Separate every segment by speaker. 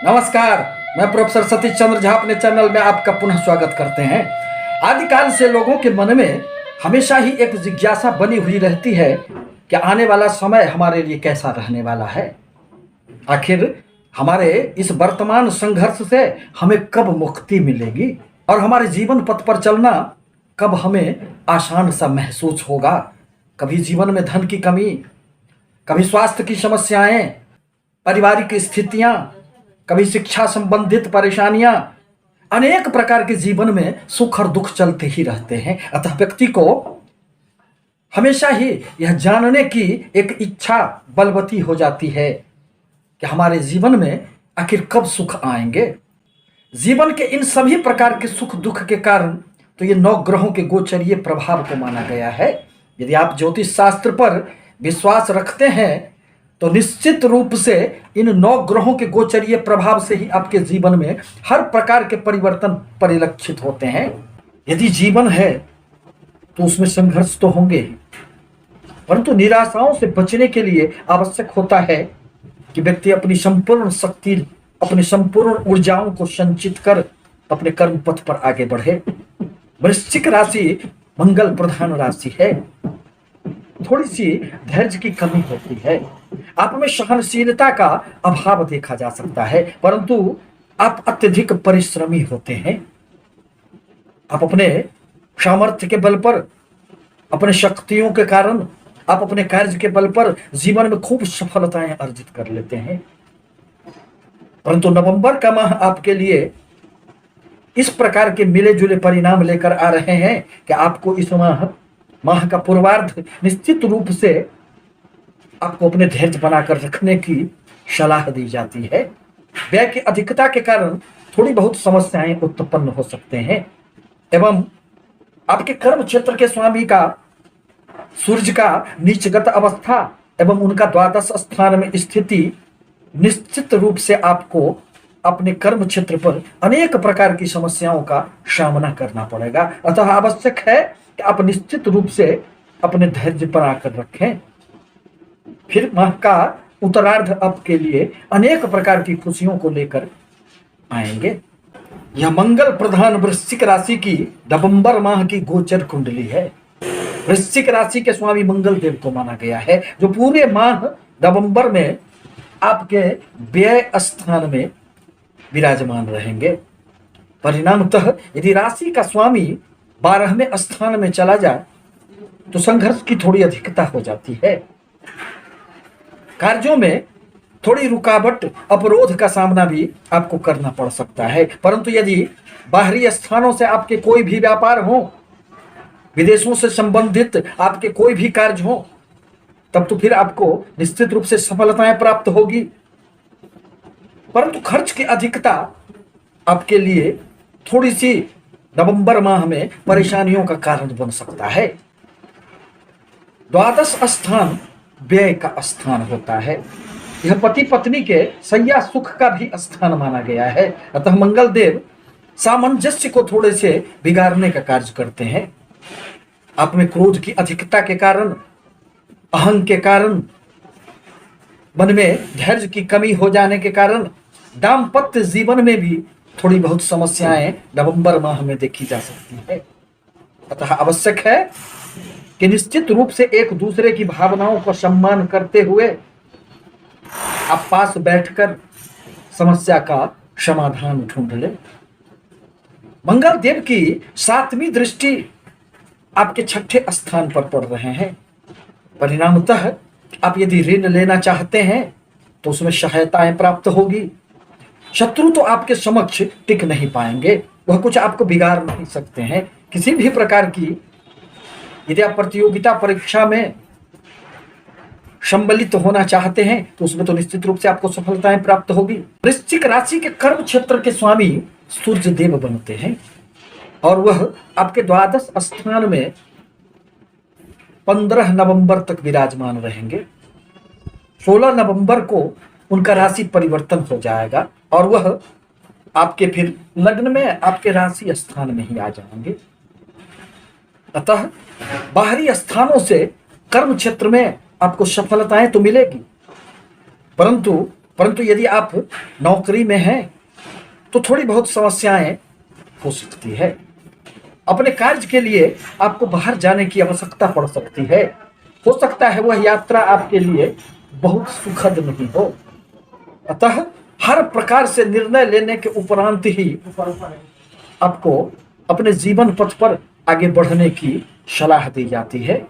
Speaker 1: नमस्कार। मैं प्रोफेसर सतीश चंद्र झा अपने चैनल में आपका पुनः स्वागत करते हैं। आदिकाल से लोगों के मन में हमेशा ही एक जिज्ञासा बनी हुई रहती है कि आने वाला समय हमारे लिए कैसा रहने वाला है। आखिर हमारे इस वर्तमान संघर्ष से हमें कब मुक्ति मिलेगी और हमारे जीवन पथ पर चलना कब हमें आसान सा महसूस होगा। कभी जीवन में धन की कमी, कभी स्वास्थ्य की समस्याएं, पारिवारिक स्थितियां, कभी शिक्षा संबंधित परेशानियां, अनेक प्रकार के जीवन में सुख और दुख चलते ही रहते हैं। अतः व्यक्ति को हमेशा ही यह जानने की एक इच्छा बलवती हो जाती है कि हमारे जीवन में आखिर कब सुख आएंगे। जीवन के इन सभी प्रकार के सुख दुख के कारण तो ये 9 ग्रहों के गोचरीय प्रभाव को माना गया है। यदि आप ज्योतिष शास्त्र पर विश्वास रखते हैं तो निश्चित रूप से इन 9 ग्रहों के गोचरीय प्रभाव से ही आपके जीवन में हर प्रकार के परिवर्तन परिलक्षित होते हैं। यदि जीवन है तो उसमें संघर्ष तो होंगे ही, परंतु निराशाओं से बचने के लिए आवश्यक होता है कि व्यक्ति अपनी संपूर्ण शक्ति, अपनी संपूर्ण ऊर्जाओं को संचित कर अपने कर्म पथ पर आगे बढ़े। वृश्चिक राशि मंगल प्रधान राशि है। थोड़ी सी धैर्य की कमी होती है, आप में सहनशीलता का अभाव देखा जा सकता है, परंतु आप अत्यधिक परिश्रमी होते हैं। आप अपने सामर्थ्य के बल पर, अपने शक्तियों के कारण, आप अपने कार्य के बल पर जीवन में खूब सफलताएं अर्जित कर लेते हैं। परंतु नवंबर का माह आपके लिए इस प्रकार के मिले जुले परिणाम लेकर आ रहे हैं कि आपको इस माह का पूर्वार्ध निश्चित रूप से आपको अपने धैर्य बनाकर रखने की सलाह दी जाती है। व्यय की अधिकता के कारण थोड़ी बहुत समस्याएं उत्पन्न हो सकते हैं एवं आपके कर्म क्षेत्र के स्वामी का सूर्य का नीचगत अवस्था एवं उनका द्वादश स्थान में स्थिति निश्चित रूप से आपको अपने कर्म क्षेत्र पर अनेक प्रकार की समस्याओं का सामना करना पड़ेगा। अतः आवश्यक है कि आप निश्चित रूप से अपने धैर्य बनाकर रखें। फिर माह का उत्तरार्ध आपके लिए अनेक प्रकार की खुशियों को लेकर आएंगे। यह मंगल प्रधान वृश्चिक राशि की नवंबर माह की गोचर कुंडली है। वृश्चिक राशि के स्वामी मंगल देव को माना गया है, जो पूरे माह नवंबर में आपके व्यय स्थान में विराजमान रहेंगे। परिणामतः यदि राशि का स्वामी 12वें स्थान में चला जाए तो संघर्ष की थोड़ी अधिकता हो जाती है। कार्यों में थोड़ी रुकावट, अवरोध का सामना भी आपको करना पड़ सकता है। परंतु यदि बाहरी स्थानों से आपके कोई भी व्यापार हो, विदेशों से संबंधित आपके कोई भी कार्य हो, तब तो फिर आपको निश्चित रूप से सफलताएं प्राप्त होगी। परंतु खर्च की अधिकता आपके लिए थोड़ी सी नवंबर माह में परेशानियों का कारण बन सकता है। द्वादश स्थान व्यय का स्थान होता है। यह पति पत्नी के सैया सुख का भी स्थान माना गया है। अतः मंगल देव सामंजस्य को थोड़े से बिगाड़ने का कार्य करते हैं। आप में क्रोध की अधिकता के कारण, अहंग के कारण, मन में धैर्य की कमी हो जाने के कारण दाम्पत्य जीवन में भी थोड़ी बहुत समस्याएं नवंबर माह में देखी जा सकती है। अतः आवश्यक है कि निश्चित रूप से एक दूसरे की भावनाओं को सम्मान करते हुए आप पास बैठकर समस्या का समाधान ढूंढ लें। मंगल देव की 7वीं दृष्टि आपके 6ठे स्थान पर पड़ रहे हैं। परिणामतः आप यदि ऋण लेना चाहते हैं तो उसमें सहायताएं प्राप्त होगी। शत्रु तो आपके समक्ष टिक नहीं पाएंगे, वह कुछ आपको बिगाड़ नहीं सकते हैं। किसी भी प्रकार की यदि आप प्रतियोगिता परीक्षा में सम्मिलित होना चाहते हैं तो उसमें तो निश्चित रूप से आपको सफलताएं प्राप्त होगी। वृश्चिक राशि के कर्म क्षेत्र के स्वामी सूर्य देव बनते हैं और वह आपके द्वादश स्थान में 15 नवंबर तक विराजमान रहेंगे। 16 नवंबर को उनका राशि परिवर्तन हो जाएगा और वह आपके फिर लग्न में आपके राशि स्थान में ही आ जाएंगे। अतः बाहरी स्थानों से कर्म क्षेत्र में आपको सफलताएं तो मिलेगी, परंतु परंतु यदि आप नौकरी में हैं तो थोड़ी बहुत समस्याएं हो सकती है। अपने कार्य के लिए आपको बाहर जाने की आवश्यकता पड़ सकती है। हो सकता है वह यात्रा आपके लिए बहुत सुखद नहीं हो। अतः हर प्रकार से निर्णय लेने के उपरांत ही आपको अपने जीवन पथ पर आगे बढ़ने की सलाह दी जाती है।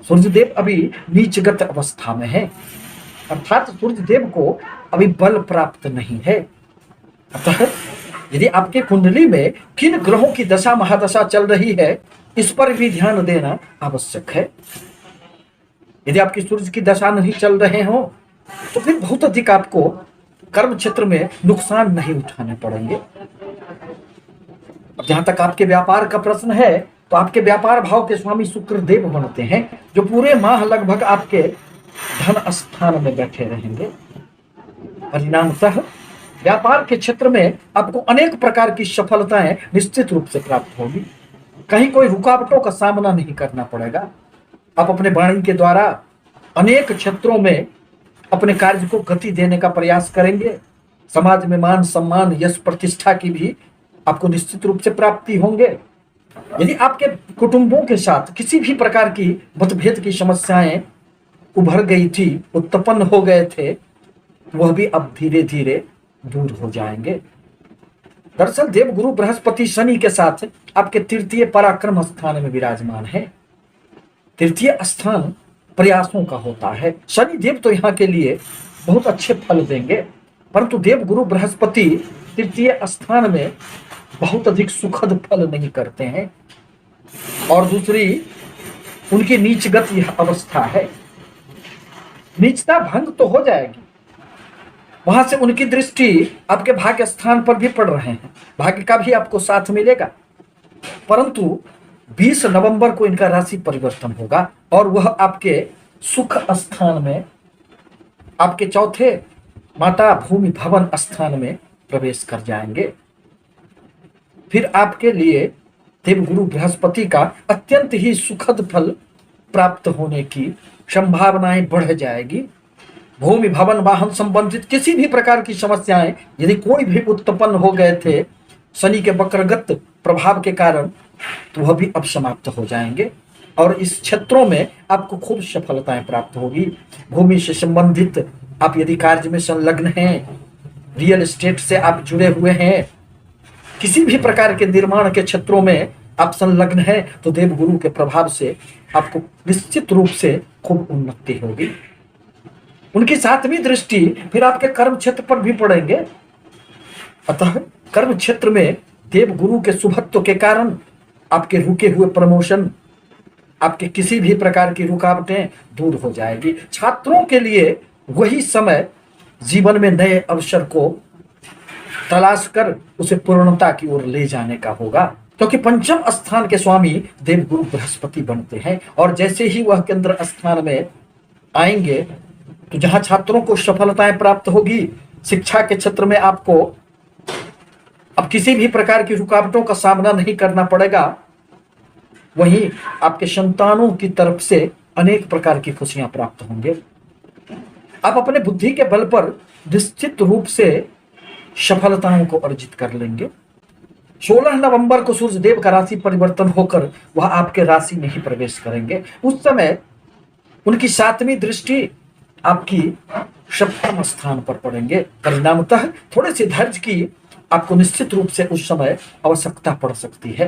Speaker 1: सूर्यदेव अभी नीचगत अवस्था में है, अर्थात सूर्यदेव को अभी बल प्राप्त नहीं है। अतः यदि आपके कुंडली में किन ग्रहों की दशा महादशा चल रही है, इस पर भी ध्यान देना आवश्यक है। यदि आपकी सूर्य की दशा नहीं चल रहे हो तो फिर बहुत अधिक आपको कर्म क्षेत्र में नुकसान नहीं उठाने पड़ेंगे। अब जहां तक आपके व्यापार का प्रश्न है, तो आपके व्यापार भाव के स्वामी शुक्र देव बनते हैं, जो पूरे माह लगभग आपके धन स्थान में बैठे रहेंगे। परिणामतः व्यापार के क्षेत्र में आपको अनेक प्रकार की सफलताएं निश्चित रूप से प्राप्त होगी। कहीं कोई रुकावटों का सामना नहीं करना पड़ेगा। आप अपने वाणी के द्वारा अनेक क्षेत्रों में अपने कार्य को गति देने का प्रयास करेंगे। समाज में मान सम्मान यश प्रतिष्ठा की भी आपको निश्चित रूप से प्राप्ति होंगे। यदि आपके कुटुंबों के साथ किसी भी प्रकार की मतभेद की समस्याएं उभर गई थी, उत्पन्न हो गए थे, वह भी अब धीरे धीरे दूर हो जाएंगे। दरअसल देवगुरु बृहस्पति शनि के साथ आपके तृतीय पराक्रम स्थान में विराजमान है। तृतीय स्थान प्रयासों का होता है। शनि देव तो यहाँ के लिए बहुत अच्छे फल देंगे, परंतु देवगुरु बृहस्पति तृतीय स्थान में बहुत अधिक सुखद फल नहीं करते हैं। और दूसरी उनकी नीचगत यह अवस्था है। नीचता भंग तो हो जाएगी, वहां से उनकी दृष्टि आपके भाग्य स्थान पर भी पड़ रहे हैं, भाग्य का भी आपको साथ मिलेगा। परंतु 20 नवंबर को इनका राशि परिवर्तन होगा और वह आपके सुख स्थान में, आपके चौथे माता भूमि भवन स्थान में प्रवेश कर जाएंगे। फिर आपके लिए देवगुरु बृहस्पति का अत्यंत ही सुखद फल प्राप्त होने की संभावनाएं बढ़ जाएगी। भूमि भवन वाहन संबंधित किसी भी प्रकार की समस्याएं यदि कोई भी उत्पन्न हो गए थे शनि के वक्रगत प्रभाव के कारण, तो वह भी अब समाप्त हो जाएंगे और इस क्षेत्रों में आपको खूब सफलताएं प्राप्त होगी। भूमि से संबंधित आप यदि कार्य में संलग्न हैं, रियल एस्टेट से आप जुड़े हुए हैं, किसी भी प्रकार के निर्माण के क्षेत्रों में आप संलग्न हैं, तो देवगुरु के प्रभाव से आपको निश्चित रूप से खूब उन्नति होगी। उनकी 7वीं दृष्टि फिर आपके कर्म क्षेत्र पर भी पड़ेंगे। अतः कर्म क्षेत्र में देवगुरु के शुभत्व के कारण आपके रुके हुए प्रमोशन, आपके किसी भी प्रकार की रुकावटें दूर हो जाएगी। छात्रों के लिए वही समय जीवन में नए अवसर को तलाश कर उसे पूर्णता की ओर ले जाने का होगा, क्योंकि पंचम स्थान के स्वामी देवगुरु बृहस्पति बनते हैं और जैसे ही वह केंद्र स्थान में आएंगे, तो जहां छात्रों को सफलताएं प्राप्त होगी, शिक्षा के क्षेत्र में आपको अब किसी भी प्रकार की रुकावटों का सामना नहीं करना पड़ेगा। वहीं आपके संतानों की तरफ से अनेक प्रकार की खुशियां प्राप्त होंगे। आप अपने बुद्धि के बल पर निश्चित रूप से सफलताओं को अर्जित कर लेंगे। 16 नवंबर को सूर्यदेव का राशि परिवर्तन होकर वह आपके राशि में ही प्रवेश करेंगे। उस समय उनकी 7वीं दृष्टि आपकी 7वें स्थान पर पड़ेंगे। परिणामतः थोड़े से धैर्य की आपको निश्चित रूप से उस समय आवश्यकता पड़ सकती है,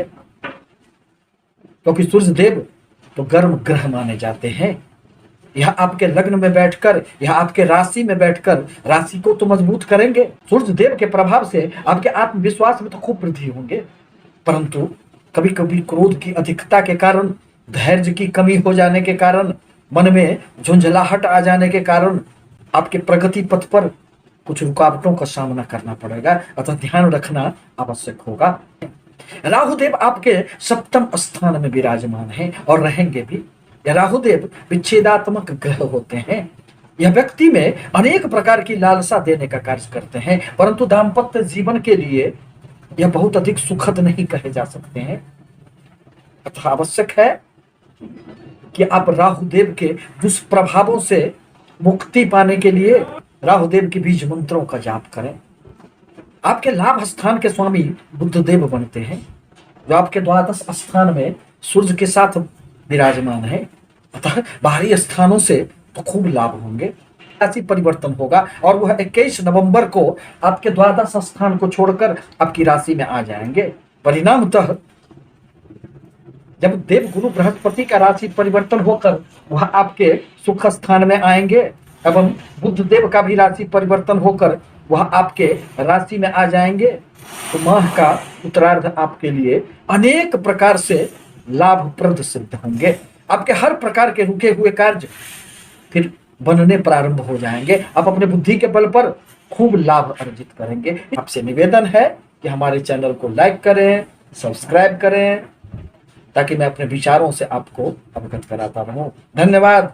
Speaker 1: क्योंकि सूर्यदेव तो गर्म ग्रह माने जाते हैं। यह आपके लग्न में बैठकर, यह आपके राशि में बैठकर राशि को तो मजबूत करेंगे। सूर्यदेव के प्रभाव से आपके आत्मविश्वास में तो खूब वृद्धि होंगे, परंतु कभी कभी क्रोध की अधिकता के कारण, धैर्य की कमी हो जाने के कारण, मन में झुंझलाहट आ जाने के कारण आपके प्रगति पथ पर कुछ रुकावटों का सामना करना पड़ेगा। अतः ध्यान रखना आवश्यक होगा। राहुदेव आपके 7वें स्थान में विराजमान हैं और रहेंगे भी। राहुदेव विच्छेदात्मक ग्रह होते हैं। यह व्यक्ति में अनेक प्रकार की लालसा देने का कार्य करते हैं, परंतु दाम्पत्य जीवन के लिए यह बहुत अधिक सुखद नहीं कहे जा सकते हैं। अतः आवश्यक है कि आप राहुदेव के दुष्प्रभावों से मुक्ति पाने के लिए राहुदेव के बीज मंत्रों का जाप करें। आपके लाभ स्थान के स्वामी बुद्धदेव बनते हैं, जो आपके द्वादश स्थान में सूर्य के साथ विराजमान है। अतः बाहरी स्थानों से तो खूब लाभ होंगे। राशि परिवर्तन होगा और वह 21 नवंबर को आपके द्वादश स्थान को छोड़कर आपकी राशि में आ जाएंगे। परिणामतः जब देवगुरु बृहस्पति का राशि परिवर्तन होकर वह आपके सुख स्थान में आएंगे एवं बुद्धदेव का भी राशि परिवर्तन होकर वह आपके राशि में आ जाएंगे, तो माह का उत्तरार्ध आपके लिए अनेक प्रकार से लाभप्रद सिद्ध होंगे। आपके हर प्रकार के रुके हुए कार्य फिर बनने प्रारंभ हो जाएंगे। आप अपने बुद्धि के बल पर खूब लाभ अर्जित करेंगे। आपसे निवेदन है कि हमारे चैनल को लाइक करें, सब्सक्राइब करें, ताकि मैं अपने विचारों से आपको अवगत कराता रहूं। धन्यवाद।